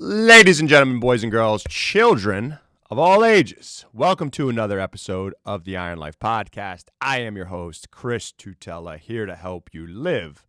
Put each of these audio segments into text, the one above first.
Ladies and gentlemen, boys and girls, children of all ages, welcome to another episode of the Iron Life Podcast. I am your host, Chris Tutela, here to help you live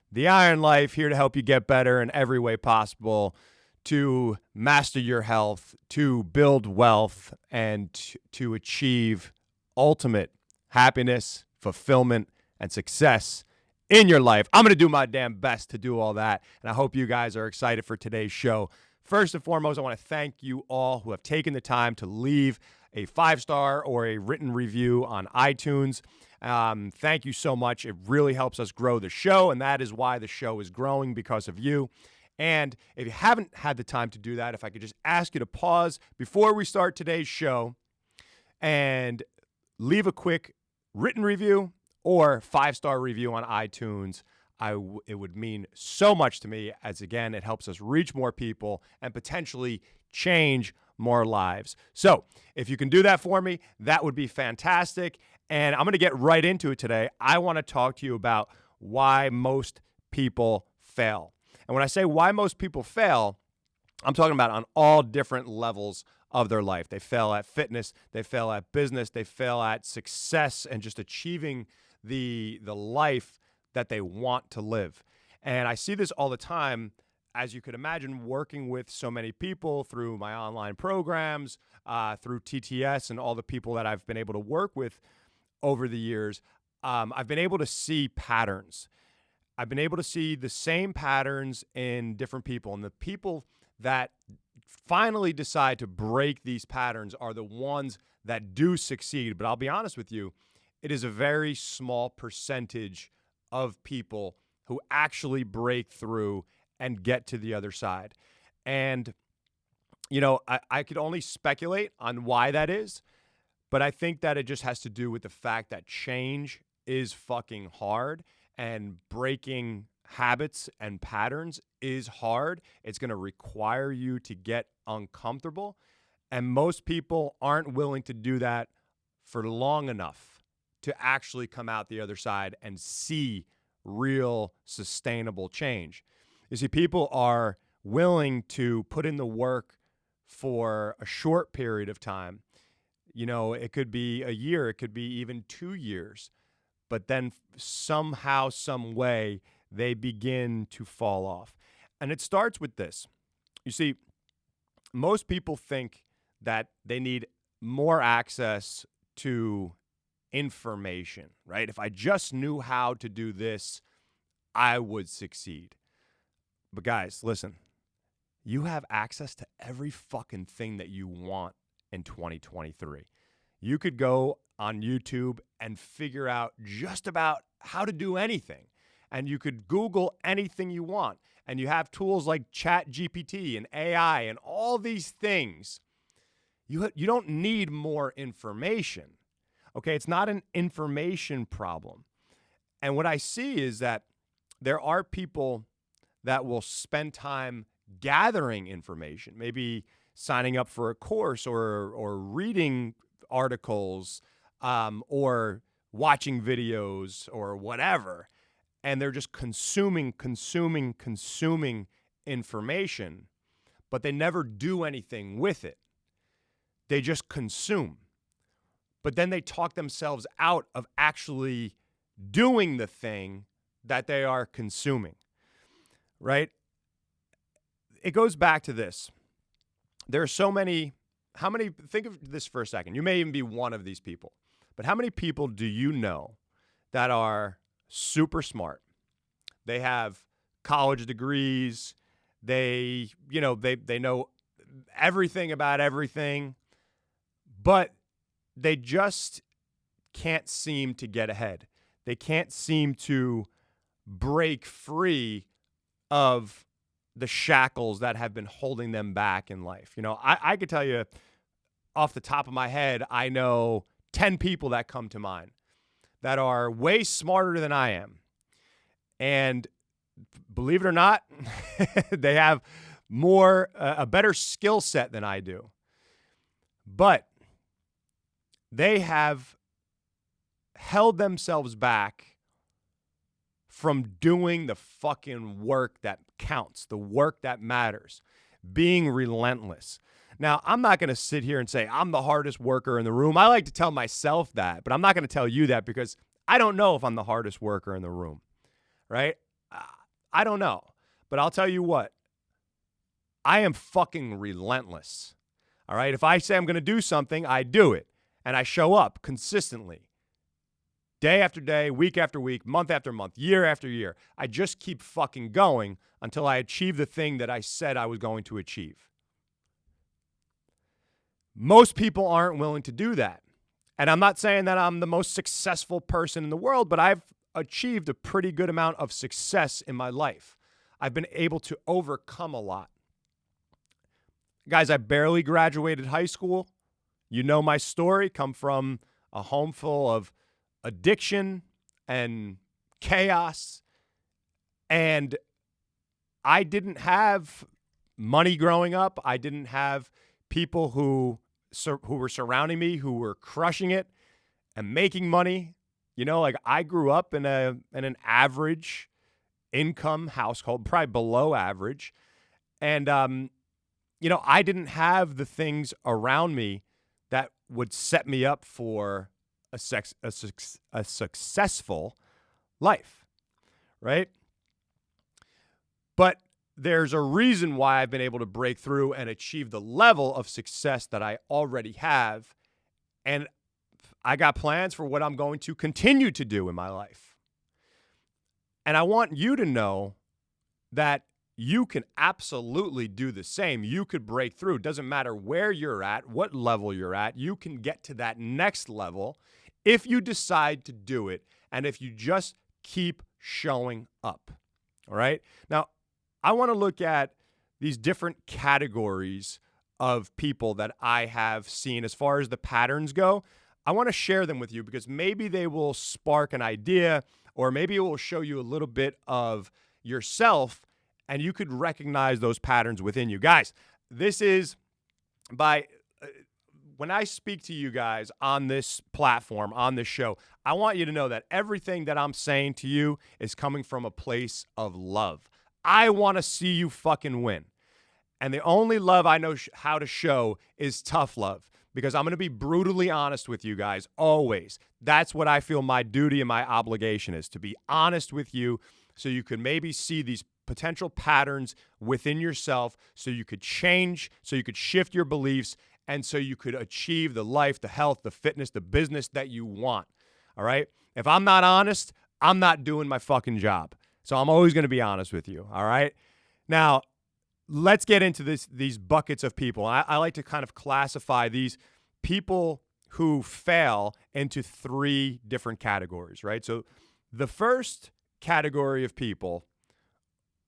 the Iron Life, here to help you get better in every way possible, to master your health, to build wealth, and to achieve ultimate happiness, fulfillment, and success in your life. I'm going to do my damn best to do all that, and I hope you guys are excited for today's show. First and foremost, I want to thank you all who have taken the time to leave a 5-star or a written review on iTunes. Thank you so much. It really helps us grow the show, and that is why the show is growing, because of you. And if you haven't had the time to do that, if I could just ask you to pause before we start today's show and leave a quick written review or 5-star review on iTunes. It would mean so much to me, as again, it helps us reach more people and potentially change more lives. So if you can do that for me, that would be fantastic. And I'm going to get right into it today. I want to talk to you about why most people fail. And when I say why most people fail, I'm talking about on all different levels of their life. They fail at fitness, they fail at business, they fail at success and just achieving the life that they want to live. And I see this all the time, as you could imagine, working with so many people through my online programs, through TTS and all the people that I've been able to work with over the years. I've been able to see patterns. I've been able to see the same patterns in different people. And the people that finally decide to break these patterns are the ones that do succeed. But I'll be honest with you, it is a very small percentage of people who actually break through and get to the other side. And, you know, I could only speculate on why that is, but I think that it just has to do with the fact that change is fucking hard, and breaking habits and patterns is hard. It's going to require you to get uncomfortable, and most people aren't willing to do that for long enough to actually come out the other side and see real sustainable change. You see, people are willing to put in the work for a short period of time. You know, it could be a year, it could be even 2 years, but then somehow, some way, they begin to fall off. And it starts with this. You see, most people think that they need more access to information, right? If I just knew how to do this, I would succeed. But guys, listen, you have access to every fucking thing that you want in 2023. You could go on YouTube and figure out just about how to do anything. And you could Google anything you want. And you have tools like ChatGPT and AI and all these things. You don't need more information. Okay, it's not an information problem. And what I see is that there are people that will spend time gathering information, maybe signing up for a course or reading articles or watching videos or whatever. And they're just consuming information, but they never do anything with it. They just consume. But then they talk themselves out of actually doing the thing that they are consuming, right? It goes back to this. There are so many, think of this for a second. You may even be one of these people, but how many people do you know that are super smart? They have college degrees. They know everything about everything, but they just can't seem to get ahead. They can't seem to break free of the shackles that have been holding them back in life. You know, I could tell you off the top of my head, I know 10 people that come to mind that are way smarter than I am. And believe it or not, they have a better skill set than I do. But they have held themselves back from doing the fucking work that counts, the work that matters, being relentless. Now, I'm not going to sit here and say I'm the hardest worker in the room. I like to tell myself that, but I'm not going to tell you that because I don't know if I'm the hardest worker in the room, right? I don't know. But I'll tell you what, I am fucking relentless, all right? If I say I'm going to do something, I do it, and I show up consistently. Day after day, week after week, month after month, year after year. I just keep fucking going until I achieve the thing that I said I was going to achieve. Most people aren't willing to do that. And I'm not saying that I'm the most successful person in the world, but I've achieved a pretty good amount of success in my life. I've been able to overcome a lot. Guys, I barely graduated high school. You know my story. Come from a home full of addiction and chaos. And I didn't have money growing up. I didn't have people who were surrounding me who were crushing it and making money. You know, like I grew up in an average income household, probably below average. And, you know, I didn't have the things around me that would set me up for a successful life, right? But there's a reason why I've been able to break through and achieve the level of success that I already have. And I got plans for what I'm going to continue to do in my life. And I want you to know that you can absolutely do the same. You could break through. It doesn't matter where you're at, what level you're at. You can get to that next level if you decide to do it and if you just keep showing up. All right? Now, I want to look at these different categories of people that I have seen as far as the patterns go. I want to share them with you because maybe they will spark an idea or maybe it will show you a little bit of yourself and you could recognize those patterns within you. Guys, this is when I speak to you guys on this platform, on this show, I want you to know that everything that I'm saying to you is coming from a place of love. I want to see you fucking win. And the only love I know how to show is tough love because I'm going to be brutally honest with you guys always. That's what I feel my duty and my obligation is, to be honest with you so you can maybe see these potential patterns within yourself so you could change, so you could shift your beliefs, and so you could achieve the life, the health, the fitness, the business that you want. All right? If I'm not honest, I'm not doing my fucking job. So I'm always going to be honest with you. All right? Now, let's get into these buckets of people. I like to kind of classify these people who fail into 3 different categories, right? So the first category of people,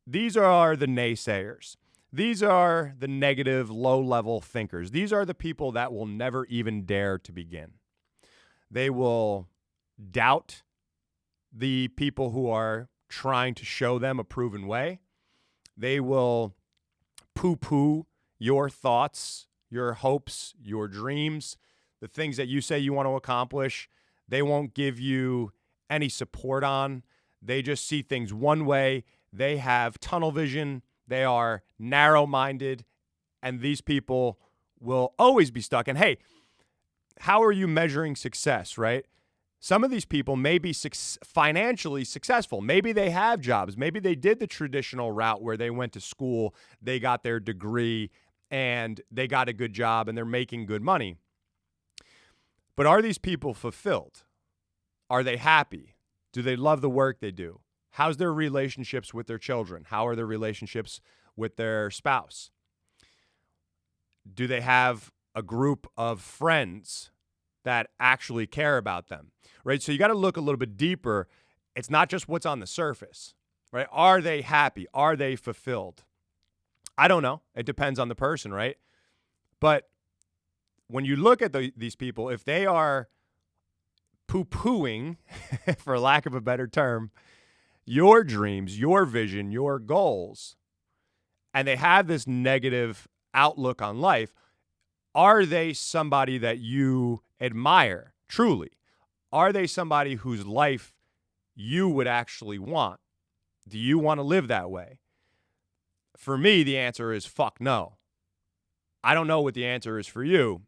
these are the naysayers. These are the negative, low-level thinkers. These are the people that will never even dare to begin. They will doubt the people who are trying to show them a proven way. They will poo-poo your thoughts, your hopes, your dreams, the things that you say you want to accomplish. They won't give you any support on. They just see things one way. They have tunnel vision. They are narrow-minded, and these people will always be stuck. And hey, how are you measuring success, right? Some of these people may be financially successful. Maybe they have jobs. Maybe they did the traditional route where they went to school, they got their degree, and they got a good job, and they're making good money. But are these people fulfilled? Are they happy? Do they love the work they do? How's their relationships with their children? How are their relationships with their spouse? Do they have a group of friends that actually care about them, right? So you got to look a little bit deeper. It's not just what's on the surface, right? Are they happy? Are they fulfilled? I don't know. It depends on the person, right? But when you look at these people, if they are poo-pooing, for lack of a better term, your dreams, your vision, your goals, and they have this negative outlook on life, are they somebody that you admire truly? Are they somebody whose life you would actually want? Do you want to live that way? For me, the answer is fuck no. I don't know what the answer is for you,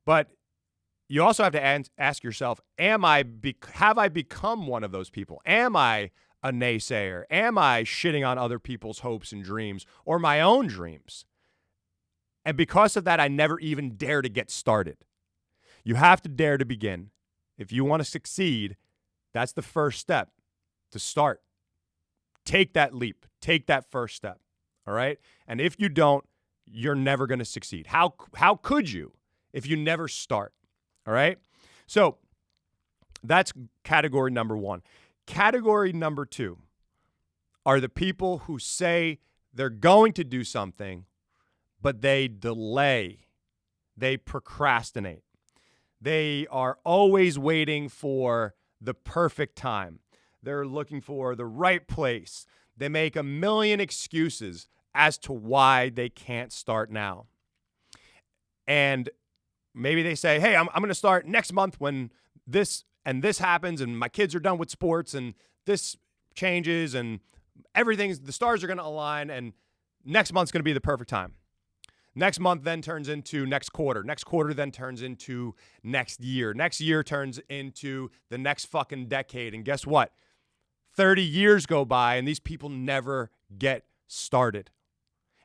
but you also have to ask yourself, have I become one of those people? Am I a naysayer? Am I shitting on other people's hopes and dreams or my own dreams? And because of that, I never even dare to get started. You have to dare to begin. If you want to succeed, that's the first step, to start. Take that leap. Take that first step. All right? And if you don't, you're never going to succeed. How could you if you never start? All right? So that's category number one. Category number two are the people who say they're going to do something, but they delay. They procrastinate. They are always waiting for the perfect time. They're looking for the right place. They make a million excuses as to why they can't start now. And maybe they say, hey, I'm going to start next month when this and this happens and my kids are done with sports and this changes and the stars are going to align and next month's going to be the perfect time. Next month then turns into next quarter. Next quarter then turns into next year. Next year turns into the next fucking decade. And guess what? 30 years go by and these people never get started.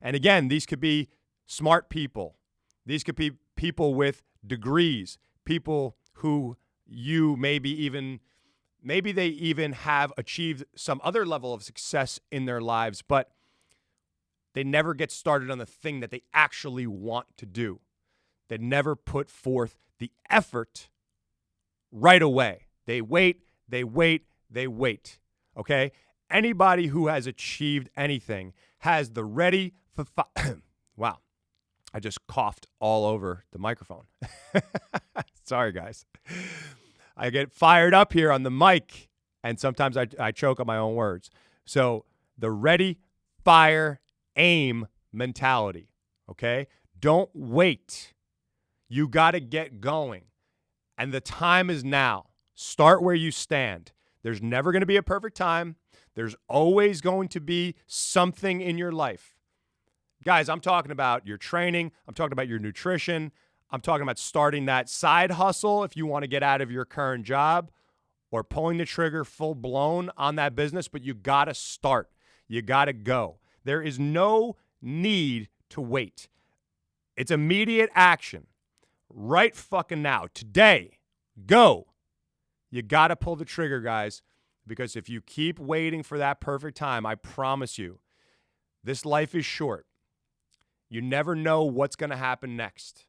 And again, these could be smart people. These could be people with degrees, people who maybe they even have achieved some other level of success in their lives, but they never get started on the thing that they actually want to do. They never put forth the effort right away. They wait. Okay? Anybody who has achieved anything has the ready for wow. I just coughed all over the microphone. Sorry, guys. I get fired up here on the mic, and sometimes I choke on my own words. So the ready, fire, aim mentality, okay? Don't wait. You got to get going. And the time is now. Start where you stand. There's never going to be a perfect time. There's always going to be something in your life. Guys, I'm talking about your training. I'm talking about your nutrition. I'm talking about starting that side hustle if you want to get out of your current job, or pulling the trigger full blown on that business, but you got to start. You got to go. There is no need to wait. It's immediate action. Right fucking now. Today. Go. You got to pull the trigger, guys, because if you keep waiting for that perfect time, I promise you, this life is short. You never know what's going to happen next.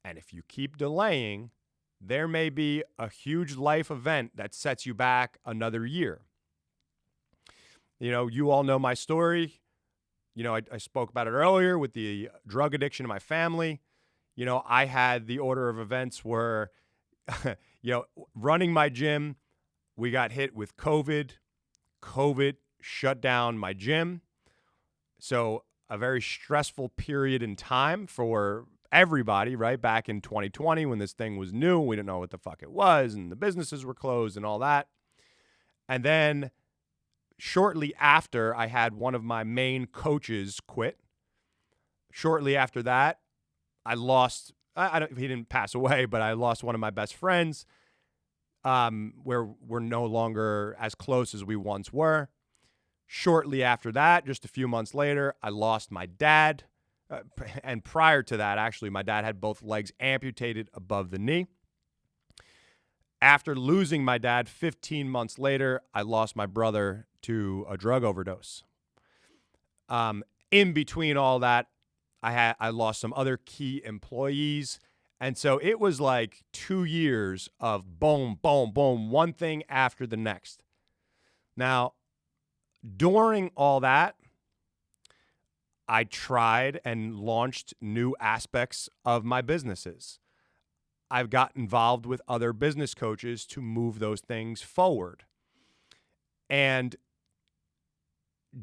And if you keep delaying, there may be a huge life event that sets you back another year. You know, you all know my story. You know, I spoke about it earlier with the drug addiction in my family. You know, I had the order of events where, running my gym, we got hit with COVID. COVID shut down my gym. So a very stressful period in time for everybody, right? Back in 2020 when this thing was new, we didn't know what the fuck it was, and the businesses were closed and all that. And then shortly after, I had one of my main coaches quit. Shortly after that, I lost, he didn't pass away, but I lost one of my best friends, where we're no longer as close as we once were. Shortly after that, just a few months later, I lost my dad. And prior to that, actually, my dad had both legs amputated above the knee. After losing my dad 15 months later, I lost my brother to a drug overdose. In between all that, I lost some other key employees. And so it was like 2 years of boom, boom, boom, one thing after the next. Now, during all that, I tried and launched new aspects of my businesses. I've got involved with other business coaches to move those things forward. And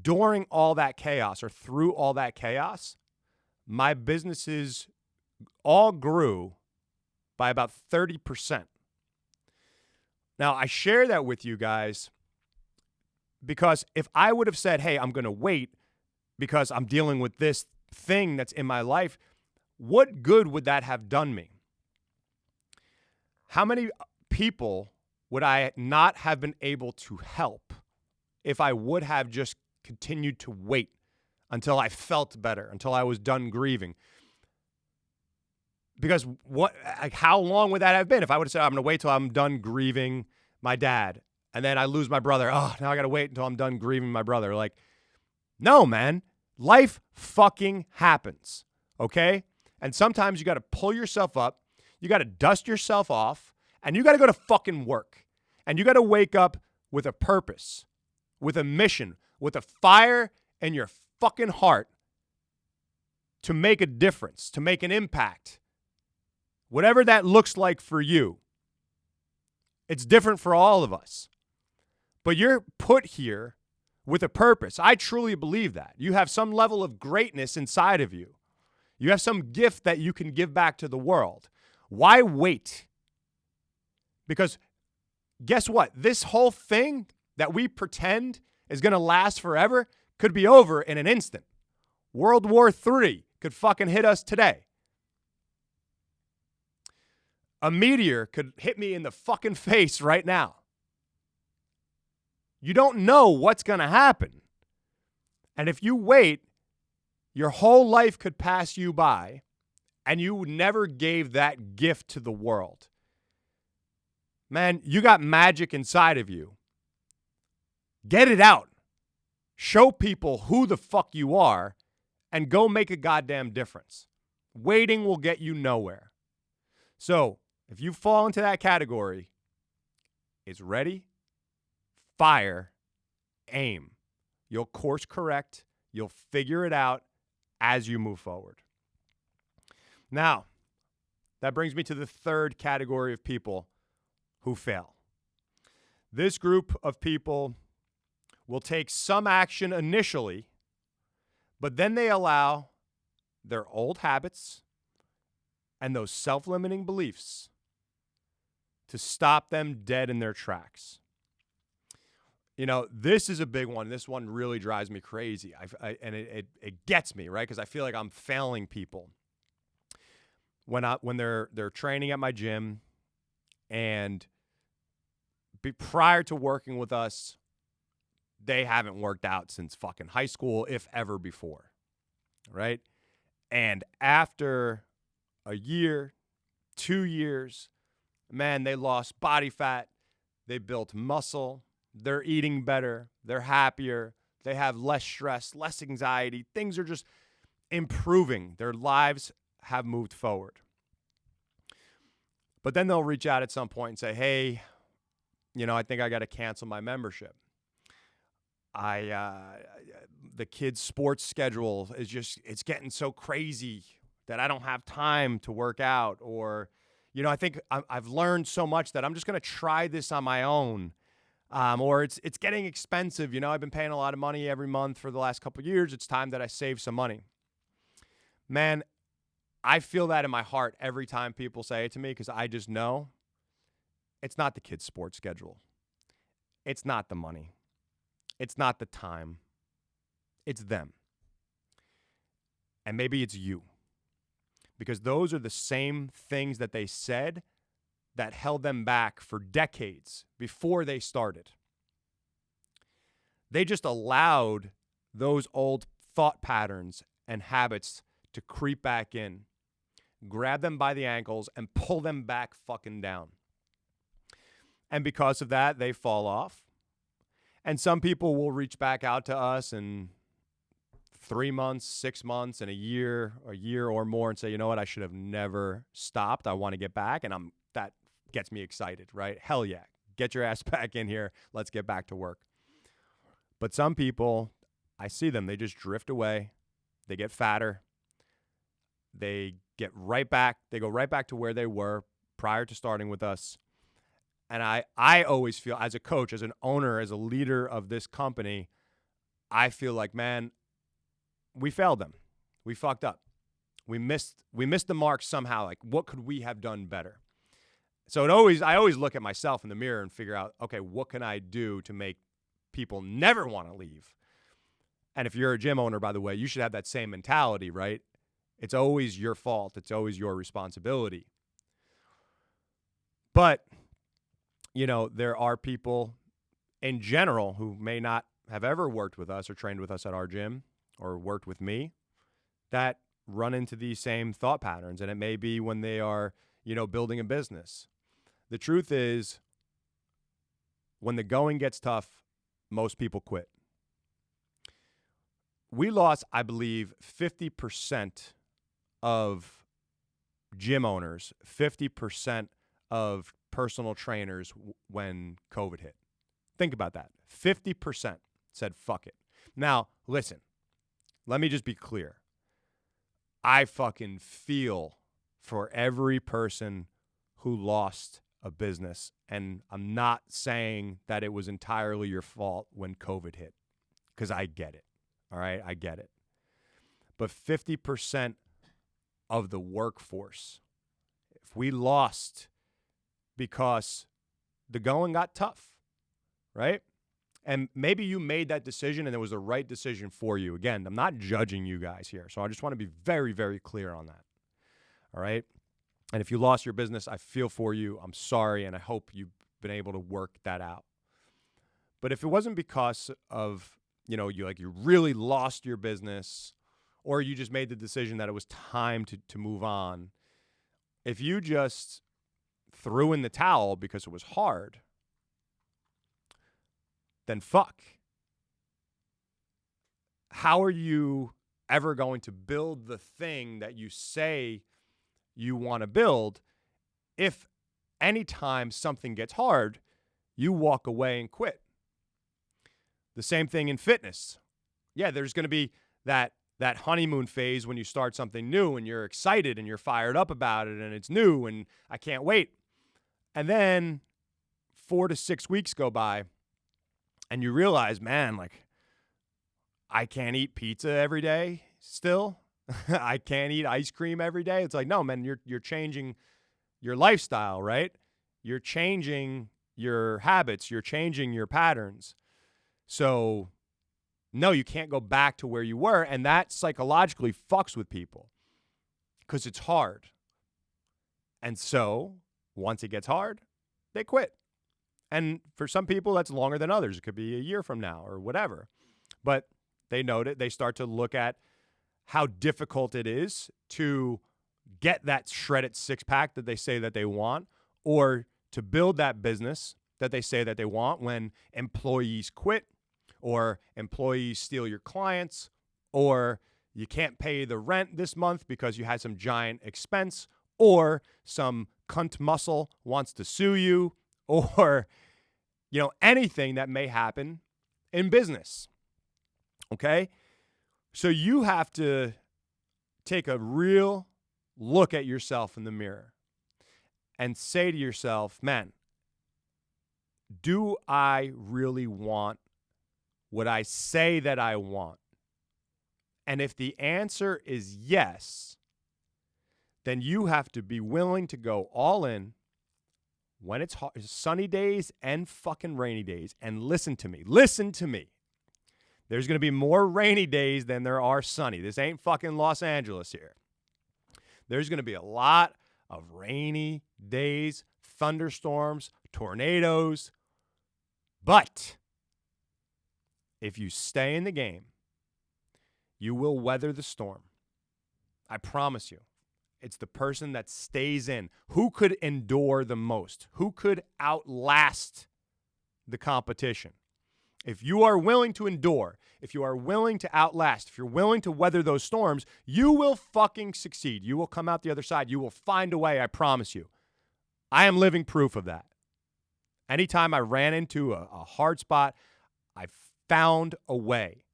during all that chaos, or through all that chaos, my businesses all grew by about 30%. Now, I share that with you guys because if I would have said, hey, I'm going to wait, because I'm dealing with this thing that's in my life, what good would that have done me? How many people would I not have been able to help if I would have just continued to wait until I felt better, until I was done grieving? Because how long would that have been if I would have said, I'm going to wait till I'm done grieving my dad, and then I lose my brother. Oh, now I got to wait until I'm done grieving my brother. Like, no, man. Life fucking happens, okay? And sometimes you got to pull yourself up, you got to dust yourself off, and you got to go to fucking work. And you got to wake up with a purpose, with a mission, with a fire in your fucking heart to make a difference, to make an impact. Whatever that looks like for you. It's different for all of us. But you're put here with a purpose. I truly believe that. You have some level of greatness inside of you. You have some gift that you can give back to the world. Why wait? Because guess what? This whole thing that we pretend is going to last forever could be over in an instant. World War III could fucking hit us today. A meteor could hit me in the fucking face right now. You don't know what's going to happen. And if you wait, your whole life could pass you by and you never gave that gift to the world. Man, you got magic inside of you. Get it out. Show people who the fuck you are and go make a goddamn difference. Waiting will get you nowhere. So, if you fall into that category, it's ready, fire, aim. You'll course correct. You'll figure it out as you move forward. Now, that brings me to the third category of people who fail. This group of people will take some action initially, but then they allow their old habits and those self-limiting beliefs to stop them dead in their tracks. You know, this is a big one. This one really drives me crazy. And it gets me, right? Because I feel like I'm failing people. When they're training at my gym and prior to working with us, they haven't worked out since fucking high school, if ever before, right? And after a year, 2 years, man, they lost body fat, they built muscle, they're eating better, they're happier, they have less stress, less anxiety, things are just improving. Their lives have moved forward. But then they'll reach out at some point and say, hey, you know, I think I got to cancel my membership. The kids' sports schedule is it's getting so crazy that I don't have time to work out. Or, you know, I think I've learned so much that I'm just going to try this on my own. Or it's getting expensive. You know, I've been paying a lot of money every month for the last couple of years. It's time that I save some money. Man, I feel that in my heart every time people say it to me, because I just know it's not the kids' sports schedule. It's not the money. It's not the time. It's them. And maybe it's you. Because those are the same things that they said that held them back for decades before they started. They just allowed those old thought patterns and habits to creep back in, grab them by the ankles, and pull them back fucking down. And because of that, they fall off. And some people will reach back out to us in 3 months, 6 months, and a year or more and say, you know what, I should have never stopped. I want to get back. And that gets me excited, right? Hell yeah. Get your ass back in here. Let's get back to work. But some people, I see them, they just drift away. They get fatter. They go right back to where they were prior to starting with us. And I always feel, as a coach, as an owner, as a leader of this company, I feel like, man, we failed them. We fucked up. We missed the mark somehow. Like, what could we have done better? So I always look at myself in the mirror and figure out, okay, what can I do to make people never want to leave? And if you're a gym owner, by the way, you should have that same mentality, right? It's always your fault. It's always your responsibility. But, there are people in general who may not have ever worked with us or trained with us at our gym or worked with me that run into these same thought patterns. And it may be when they are, building a business. The truth is, when the going gets tough, most people quit. We lost, I believe, 50% of gym owners, 50% of personal trainers when COVID hit. Think about that. 50% said, fuck it. Now, listen, let me just be clear. I fucking feel for every person who lost a business. And I'm not saying that it was entirely your fault when COVID hit, because I get it. All right, I get it. But 50% of the workforce, if we lost because the going got tough, right? And maybe you made that decision and it was the right decision for you. Again, I'm not judging you guys here. So I just want to be very, very clear on that. All right? And if you lost your business, I feel for you. I'm sorry, and I hope you've been able to work that out. But if it wasn't because of, you really lost your business, or you just made the decision that it was time to move on, if you just threw in the towel because it was hard, then fuck. How are you ever going to build the thing that you say you want to build if anytime something gets hard, you walk away and quit? The same thing in fitness. Yeah, there's going to be that honeymoon phase when you start something new and you're excited and you're fired up about it and it's new and I can't wait. And then 4 to 6 weeks go by and you realize, man, I can't eat pizza every day still. I can't eat ice cream every day. It's like, no, man, you're changing your lifestyle, right? You're changing your habits. You're changing your patterns. So, no, you can't go back to where you were. And that psychologically fucks with people because it's hard. And so once it gets hard, they quit. And for some people, that's longer than others. It could be a year from now or whatever. But they note it. They start to look at how difficult it is to get that shredded six-pack that they say that they want, or to build that business that they say that they want when employees quit, or employees steal your clients, or you can't pay the rent this month because you had some giant expense, or some cunt muscle wants to sue you, or anything that may happen in business. Okay? So you have to take a real look at yourself in the mirror and say to yourself, man, do I really want what I say that I want? And if the answer is yes, then you have to be willing to go all in when it's hot, sunny days and fucking rainy days. And listen to me. There's going to be more rainy days than there are sunny. This ain't fucking Los Angeles here. There's going to be a lot of rainy days, thunderstorms, tornadoes. But if you stay in the game, you will weather the storm. I promise you. It's the person that stays in. Who could endure the most? Who could outlast the competition? If you are willing to endure, if you are willing to outlast, if you're willing to weather those storms, you will fucking succeed. You will come out the other side. You will find a way, I promise you. I am living proof of that. Anytime I ran into a hard spot, I found a way.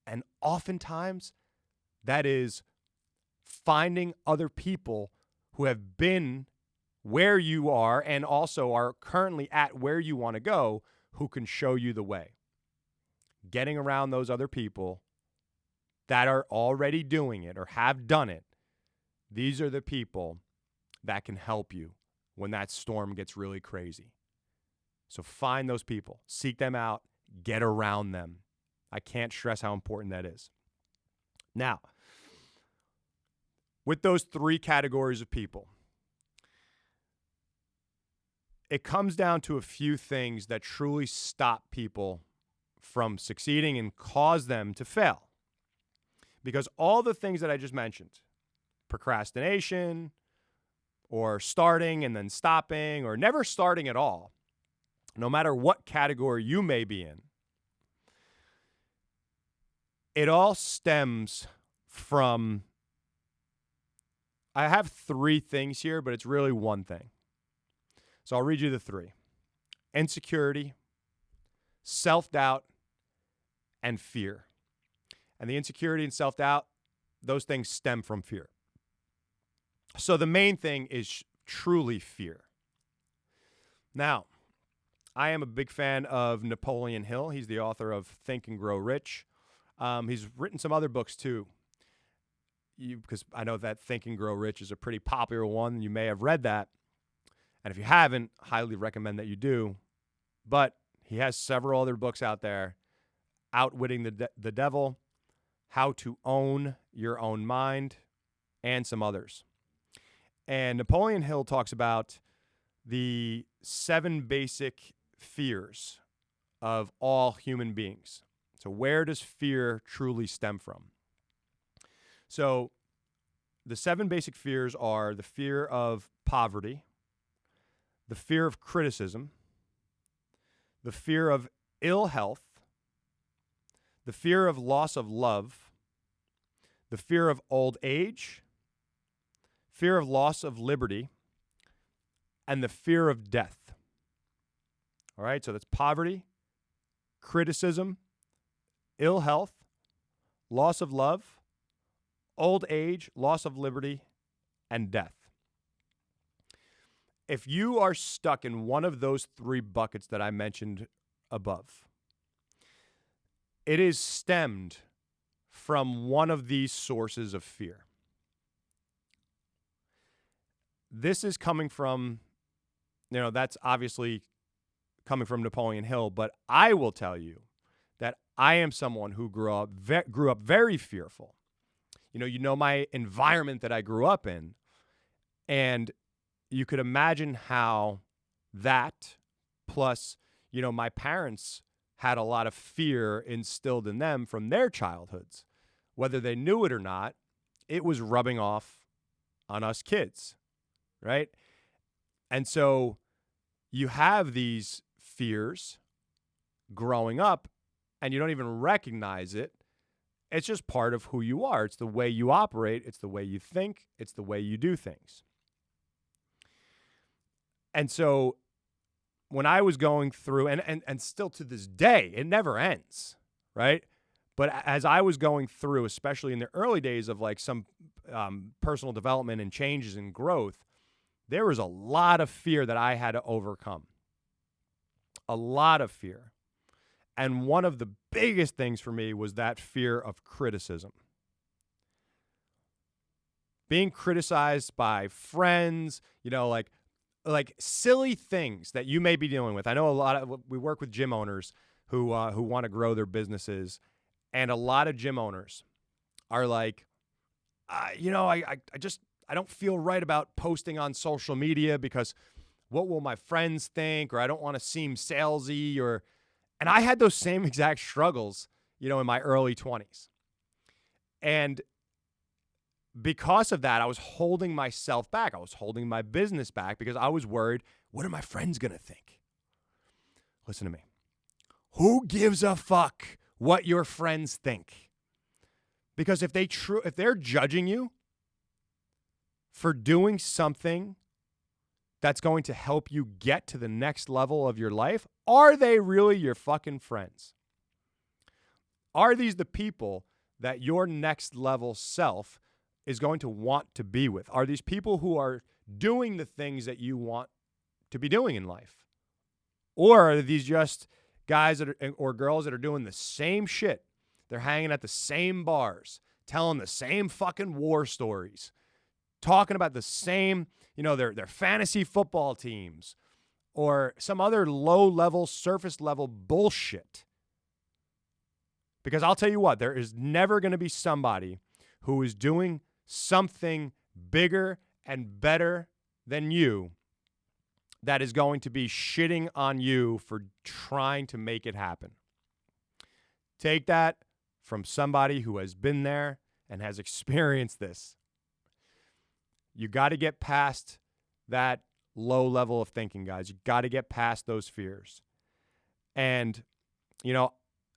And oftentimes, that is finding other people who have been where you are and also are currently at where you want to go, who can show you the way. Getting around those other people that are already doing it or have done it, these are the people that can help you when that storm gets really crazy. So find those people, seek them out, get around them, I can't stress how important that is. Now, with those three categories of people, it comes down to a few things that truly stop people from succeeding and cause them to fail. Because all the things that I just mentioned, procrastination, or starting and then stopping, or never starting at all, no matter what category you may be in, it all stems from, I have three things here, but it's really one thing. So I'll read you the three: insecurity, self-doubt, and fear. And the insecurity and self-doubt, those things stem from fear. So the main thing is truly fear. Now, I am a big fan of Napoleon Hill. He's the author of Think and Grow Rich. He's written some other books too, because I know that Think and Grow Rich is a pretty popular one. You may have read that. And if you haven't, highly recommend that you do. But he has several other books out there: Outwitting the Devil, How to Own Your Own Mind, and some others. And Napoleon Hill talks about the 7 basic fears of all human beings. So where does fear truly stem from? So the 7 basic fears are the fear of poverty, the fear of criticism, the fear of ill health, the fear of loss of love, the fear of old age, fear of loss of liberty, and the fear of death. All right, so that's poverty, criticism, ill health, loss of love, old age, loss of liberty, and death. If you are stuck in one of those 3 buckets that I mentioned above, it is stemmed from one of these sources of fear. This is coming from, that's obviously coming from Napoleon Hill, but I will tell you that I am someone who grew up very fearful. You know my environment that I grew up in, and you could imagine how that plus, my parents had a lot of fear instilled in them from their childhoods. Whether they knew it or not, it was rubbing off on us kids, right? And so you have these fears growing up, and you don't even recognize it. It's just part of who you are. It's the way you operate. It's the way you think. It's the way you do things. And so when I was going through, and still to this day, it never ends, right? But as I was going through, especially in the early days of like some personal development and changes and growth, there was a lot of fear that I had to overcome. A lot of fear. And one of the biggest things for me was that fear of criticism. Being criticized by friends, like silly things that you may be dealing with. I know we work with gym owners who want to grow their businesses, and a lot of gym owners are like, I don't feel right about posting on social media because what will my friends think, or I don't want to seem salesy, and I had those same exact struggles, in my early 20s. And because of that, I was holding myself back. I was holding my business back because I was worried, what are my friends going to think? Listen to me. Who gives a fuck what your friends think? Because if they're judging you for doing something that's going to help you get to the next level of your life, are they really your fucking friends? Are these the people that your next level self is going to want to be with? Are these people who are doing the things that you want to be doing in life? Or are these just guys or girls that are doing the same shit? They're hanging at the same bars, telling the same fucking war stories, talking about the same, their fantasy football teams or some other low-level, surface-level bullshit. Because I'll tell you what, there is never going to be somebody who is doing something bigger and better than you that is going to be shitting on you for trying to make it happen. Take that from somebody who has been there and has experienced this. You got to get past that low level of thinking, guys. You got to get past those fears. And,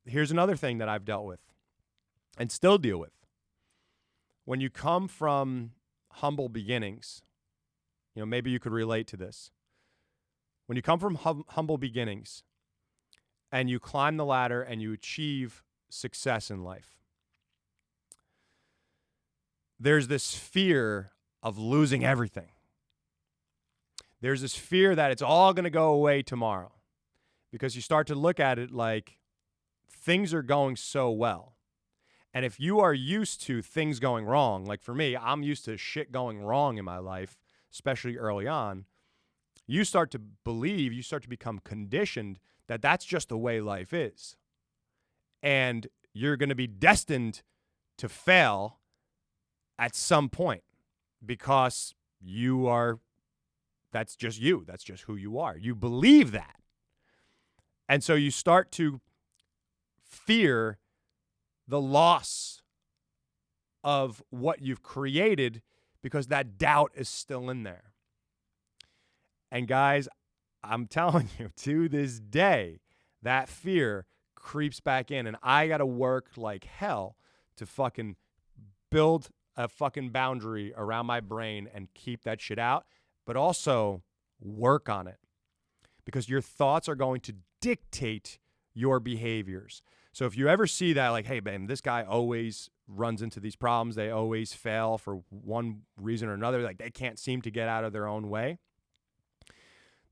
here's another thing that I've dealt with and still deal with. When you come from humble beginnings, maybe you could relate to this. When you come from humble beginnings and you climb the ladder and you achieve success in life, there's this fear of losing everything. There's this fear that it's all going to go away tomorrow because you start to look at it like things are going so well. And if you are used to things going wrong, like for me, I'm used to shit going wrong in my life, especially early on, you start to believe, you start to become conditioned that that's just the way life is. And you're going to be destined to fail at some point because that's just you. That's just who you are. You believe that. And so you start to fear the loss of what you've created because that doubt is still in there. And guys, I'm telling you, to this day, that fear creeps back in, and I got to work like hell to fucking build a fucking boundary around my brain and keep that shit out, but also work on it because your thoughts are going to dictate your behaviors. So if you ever see that, like, hey, man, this guy always runs into these problems, they always fail for one reason or another, like they can't seem to get out of their own way,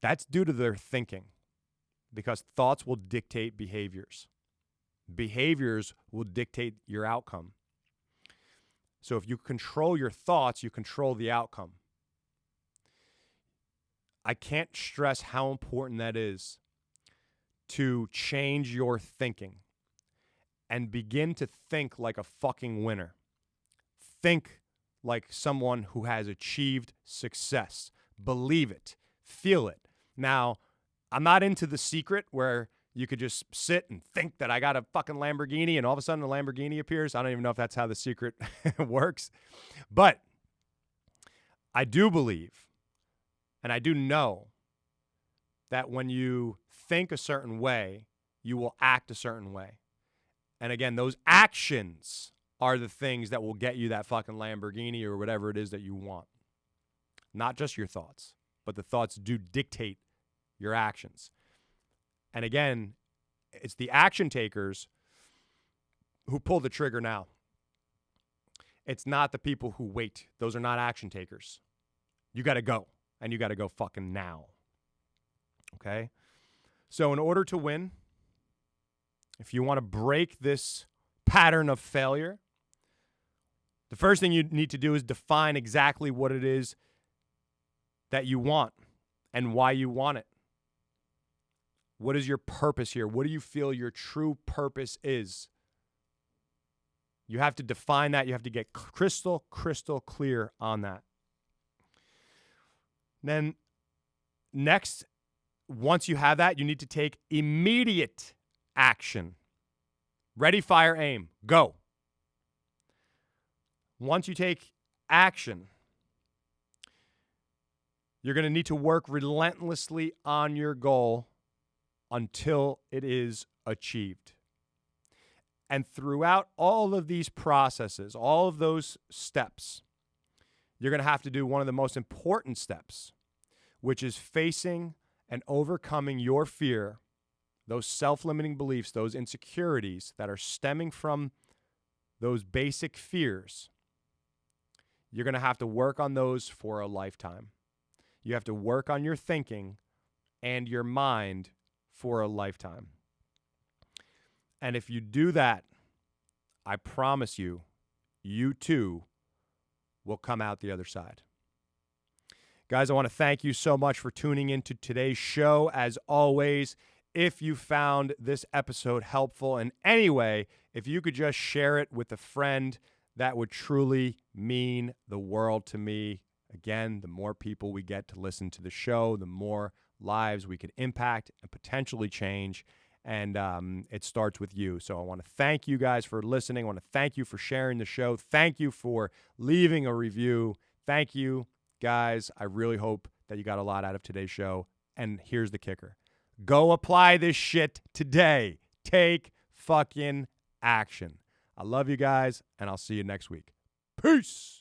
that's due to their thinking because thoughts will dictate behaviors. Behaviors will dictate your outcome. So if you control your thoughts, you control the outcome. I can't stress how important that is to change your thinking and begin to think like a fucking winner. Think like someone who has achieved success. Believe it. Feel it. Now, I'm not into The Secret where you could just sit and think that I got a fucking Lamborghini and all of a sudden a Lamborghini appears. I don't even know if that's how The Secret works. But I do believe and I do know that when you think a certain way, you will act a certain way. And again, those actions are the things that will get you that fucking Lamborghini or whatever it is that you want. Not just your thoughts, but the thoughts do dictate your actions. And again, it's the action takers who pull the trigger now. It's not the people who wait. Those are not action takers. You got to go, and you got to go fucking now. Okay? So in order to win, if you want to break this pattern of failure, the first thing you need to do is define exactly what it is that you want and why you want it. What is your purpose here? What do you feel your true purpose is? You have to define that. You have to get crystal clear on that. Then next, once you have that, you need to take immediate action. Ready, fire, aim, go. Once you take action, you're going to need to work relentlessly on your goal until it is achieved. And throughout all of these processes, all of those steps, you're going to have to do one of the most important steps, which is facing and overcoming your fear, those self-limiting beliefs, those insecurities that are stemming from those basic fears. You're going to have to work on those for a lifetime. You have to work on your thinking and your mind for a lifetime. And if you do that, I promise you, you too will come out the other side. Guys, I want to thank you so much for tuning into today's show. As always, if you found this episode helpful in any way, if you could just share it with a friend, that would truly mean the world to me. Again, the more people we get to listen to the show, the more lives we could impact and potentially change. And it starts with you. So I want to thank you guys for listening. I want to thank you for sharing the show. Thank you for leaving a review. Thank you, guys. I really hope that you got a lot out of today's show. And here's the kicker. Go apply this shit today. Take fucking action. I love you guys, and I'll see you next week. Peace.